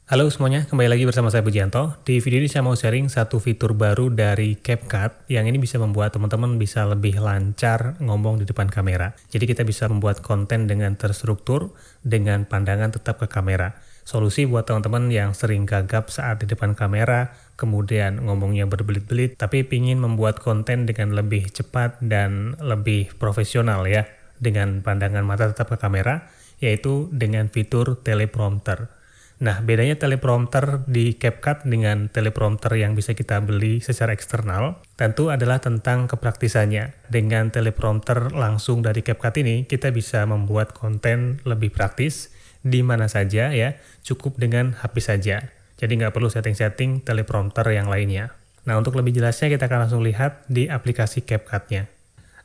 Halo semuanya, kembali lagi bersama saya Pujianto. Di video ini saya mau sharing satu fitur baru dari CapCut yang ini bisa membuat teman-teman bisa lebih lancar ngomong di depan kamera. Jadi kita bisa membuat konten dengan terstruktur, dengan pandangan tetap ke kamera. Solusi buat teman-teman yang sering gagap saat di depan kamera, kemudian ngomongnya berbelit-belit, tapi ingin membuat konten dengan lebih cepat dan lebih profesional ya, dengan pandangan mata tetap ke kamera, yaitu dengan fitur teleprompter. Nah, bedanya teleprompter di CapCut dengan teleprompter yang bisa kita beli secara eksternal tentu adalah tentang kepraktisannya. Dengan teleprompter langsung dari CapCut ini, kita bisa membuat konten lebih praktis di mana saja ya, cukup dengan HP saja. Jadi nggak perlu setting-setting teleprompter yang lainnya. Nah, untuk lebih jelasnya kita akan langsung lihat di aplikasi CapCut-nya.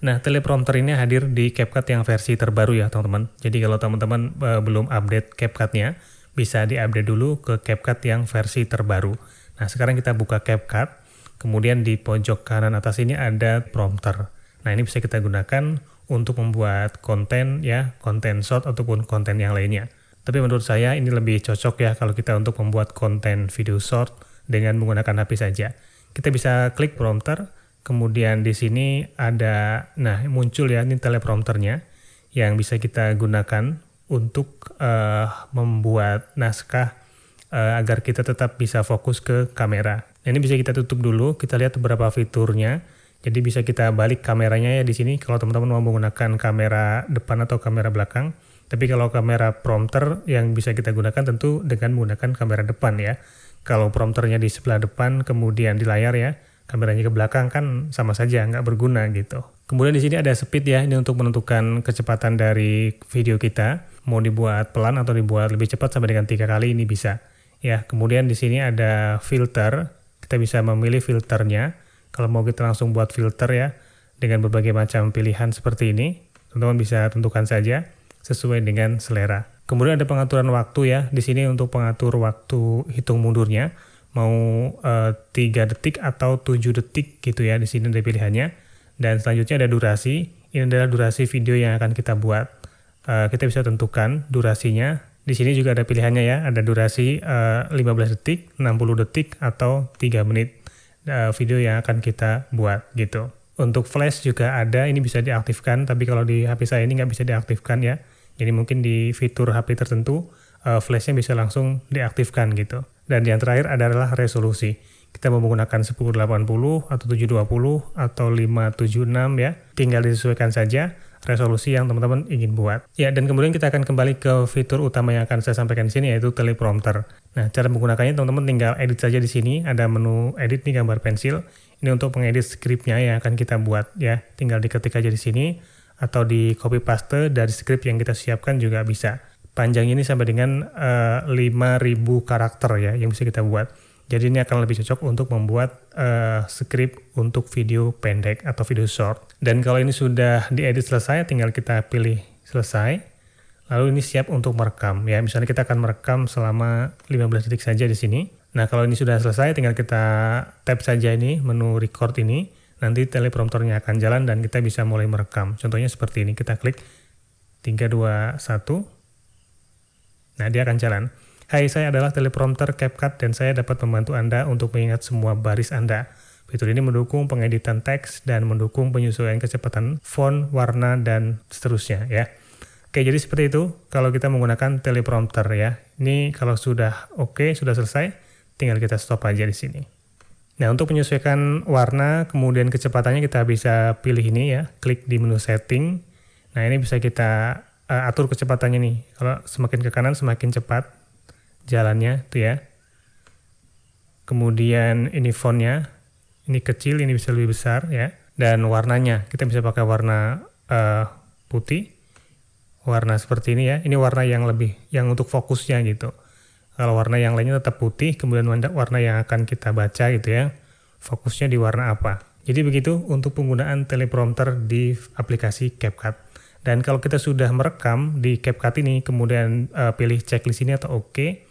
Nah, teleprompter ini hadir di CapCut yang versi terbaru ya teman-teman. Jadi kalau teman-teman belum update CapCut-nya, bisa di-update dulu ke CapCut yang versi terbaru. Nah, sekarang kita buka CapCut, kemudian di pojok kanan atas ini ada prompter. Nah, ini bisa kita gunakan untuk membuat konten ya, konten short ataupun konten yang lainnya. Tapi menurut saya ini lebih cocok ya kalau kita untuk membuat konten video short dengan menggunakan HP saja. Kita bisa klik prompter, kemudian di sini ada, nah muncul ya ini teleprompternya yang bisa kita gunakan untuk membuat naskah agar kita tetap bisa fokus ke kamera. Nah, ini bisa kita tutup dulu, kita lihat beberapa fiturnya. Jadi bisa kita balik kameranya ya di sini kalau teman-teman mau menggunakan kamera depan atau kamera belakang. Tapi kalau kamera prompter yang bisa kita gunakan tentu dengan menggunakan kamera depan ya. Kalau prompternya di sebelah depan kemudian di layar ya, kameranya ke belakang kan sama saja, nggak berguna gitu. Kemudian di sini ada speed ya, ini untuk menentukan kecepatan dari video kita. Mau dibuat pelan atau dibuat lebih cepat sampai dengan 3 kali ini bisa. Ya, kemudian di sini ada filter, kita bisa memilih filternya. Kalau mau kita langsung buat filter ya, dengan berbagai macam pilihan seperti ini, teman-teman bisa tentukan saja sesuai dengan selera. Kemudian ada pengaturan waktu ya, di sini untuk pengatur waktu hitung mundurnya, mau 3 detik atau 7 detik gitu ya, di sini ada pilihannya. Dan selanjutnya ada durasi, ini adalah durasi video yang akan kita buat. Kita bisa tentukan durasinya. Di sini juga ada pilihannya ya, ada durasi 15 detik, 60 detik, atau 3 menit video yang akan kita buat gitu. Untuk flash juga ada, ini bisa diaktifkan, tapi kalau di HP saya ini nggak bisa diaktifkan ya. Jadi mungkin di fitur HP tertentu, flashnya bisa langsung diaktifkan gitu. Dan yang terakhir adalah resolusi. Kita mau menggunakan 1080 atau 720 atau 576 ya, tinggal disesuaikan saja resolusi yang teman-teman ingin buat. Ya, dan kemudian kita akan kembali ke fitur utama yang akan saya sampaikan di sini yaitu teleprompter. Nah, cara menggunakannya teman-teman tinggal edit saja di sini, ada menu edit nih gambar pensil. Ini untuk mengedit skripnya yang akan kita buat ya. Tinggal diketik aja di sini atau di copy paste dari skrip yang kita siapkan juga bisa. Panjang ini sampai dengan 5.000 karakter ya yang bisa kita buat. Jadi ini akan lebih cocok untuk membuat skrip untuk video pendek atau video short. Dan kalau ini sudah diedit selesai, tinggal kita pilih selesai. Lalu ini siap untuk merekam ya. Misalnya kita akan merekam selama 15 detik saja di sini. Nah, kalau ini sudah selesai, tinggal kita tap saja ini menu record ini. Nanti teleprompternya akan jalan dan kita bisa mulai merekam. Contohnya seperti ini, kita klik 3, 2, 1. Nah, dia akan jalan. Hai, saya adalah teleprompter CapCut dan saya dapat membantu Anda untuk mengingat semua baris Anda. Fitur ini mendukung pengeditan teks dan mendukung penyesuaian kecepatan font, warna, dan seterusnya ya. Oke, jadi seperti itu kalau kita menggunakan teleprompter ya. Ini kalau sudah oke, sudah selesai, tinggal kita stop aja di sini. Nah, untuk menyesuaikan warna, kemudian kecepatannya kita bisa pilih ini ya, klik di menu setting. Nah, ini bisa kita atur kecepatannya nih. Kalau semakin ke kanan semakin cepat jalannya tuh ya. Kemudian ini fontnya, ini kecil, ini bisa lebih besar ya. Dan warnanya, kita bisa pakai warna putih, warna seperti ini ya. Ini warna yang lebih, yang untuk fokusnya gitu. Kalau warna yang lainnya tetap putih, kemudian warna yang akan kita baca gitu ya. Fokusnya di warna apa. Jadi begitu untuk penggunaan teleprompter di aplikasi CapCut. Dan kalau kita sudah merekam di CapCut ini, kemudian pilih checklist ini atau oke,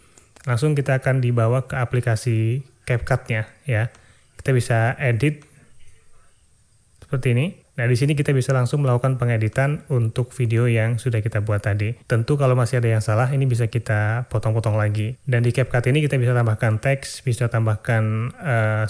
langsung kita akan dibawa ke aplikasi CapCut-nya ya. Kita bisa edit seperti ini. Nah, di sini kita bisa langsung melakukan pengeditan untuk video yang sudah kita buat tadi. Tentu kalau masih ada yang salah, ini bisa kita potong-potong lagi. Dan di CapCut ini kita bisa tambahkan teks, bisa tambahkan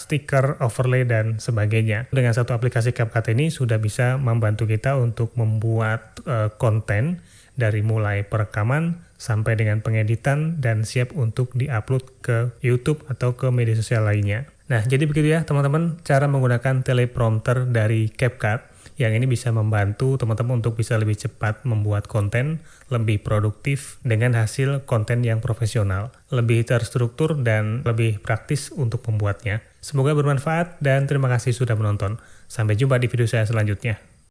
stiker, overlay, dan sebagainya. Dengan satu aplikasi CapCut ini sudah bisa membantu kita untuk membuat konten dari mulai perekaman sampai dengan pengeditan dan siap untuk diupload ke YouTube atau ke media sosial lainnya. Nah, jadi begitu ya teman-teman cara menggunakan teleprompter dari CapCut yang ini bisa membantu teman-teman untuk bisa lebih cepat membuat konten, lebih produktif dengan hasil konten yang profesional, lebih terstruktur dan lebih praktis untuk membuatnya. Semoga bermanfaat dan terima kasih sudah menonton. Sampai jumpa di video saya selanjutnya.